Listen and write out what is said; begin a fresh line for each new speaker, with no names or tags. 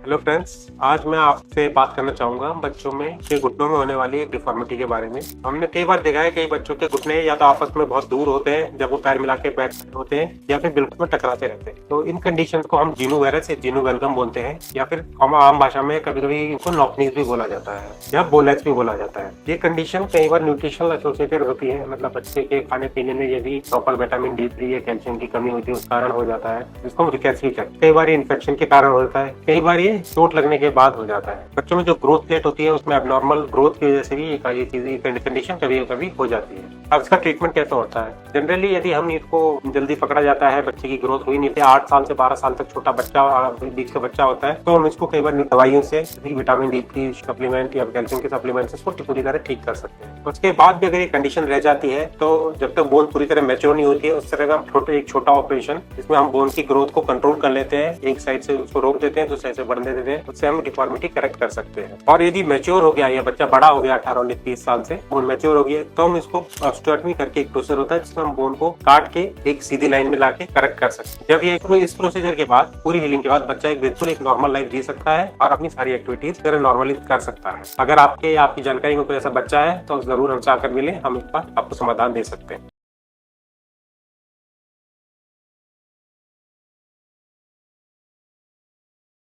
Hello friends, आज मैं आपसे बात करना चाहूंगा बच्चों में के घुटनों में होने वाली एक डिफॉर्मिटी के बारे में। हमने कई बार देखा है कई बच्चों के घुटने या तो आपस में बहुत दूर होते हैं जब वो पैर मिला के बैठ होते हैं, या फिर बिल्कुल में टकराते रहते हैं। तो इन कंडीशंस को हम जीनू वायरस या जीनू वेलगम बोलते हैं, या फिर हम आम भाषा में कभी कभी इनको नॉकनीज भी बोला जाता है या बोलेट्स भी बोला जाता है। ये कंडीशन कई बार न्यूट्रिशनल एसोसिएटेड होती है, मतलब बच्चे के खाने पीने में यदि प्रॉपर विटामिन D3 या कैल्शियम की कमी होती है उस कारण हो जाता है, जिसको हम रिकेट्स भी कहते हैं। कई बार ये इन्फेक्शन के कारण होता है, कई बार ये चोट लगने के बाद हो जाता है। बच्चों में जो ग्रोथ प्लेट होती है उसमें एबनॉर्मल ग्रोथ की वजह से भी ये चीज कंडीशन कभी कभी हो जाती है। अब इसका ट्रीटमेंट कैसे होता है? जनरली यदि हम इसको जल्दी पकड़ा जाता है, बच्चे की ग्रोथ हुई नहीं थी, 8 साल से 12 साल तक छोटा बच्चा बीच का बच्चा होता है, तो हम इसको कई बार दवाइयों से विटामिन D3 सप्लीमेंट या कैल्शियम के सप्लीमेंट से इसको पूरी तरह ठीक कर सकते हैं। उसके बाद भी अगर ये कंडीशन रह जाती है तो जब तक बोन पूरी तरह मैच्योर नहीं होती है उस तरह का एक छोटा ऑपरेशन जिसमें हम बोन की ग्रोथ को कंट्रोल कर लेते हैं, एक साइड से उसको रोक देते हैं, दूसरी साइड से बढ़ने देते हैं, उससे हम डिफॉर्मिटी करेक्ट कर सकते हैं। और यदि मैच्योर हो गया या बच्चा बड़ा हो गया 18-19-20 साल से बोन मैच्योर हो गया, तो हम इसको ऑस्टियोटमी करके एक प्रोसीजर होता है जिसमें हम बोन को काट के एक सीधी लाइन में लाके करेक्ट कर सकते हैं। जब ये इस प्रोसीजर के बाद पूरी हीलिंग के बाद बच्चा एक बिल्कुल एक नॉर्मल लाइफ जी सकता है और अपनी सारी एक्टिविटीज नॉर्मली कर सकता है। अगर आपकी जानकारी में कोई ऐसा बच्चा है तो जरूर हमसे आकर मिले, हम इस पर आपको समाधान दे सकते हैं।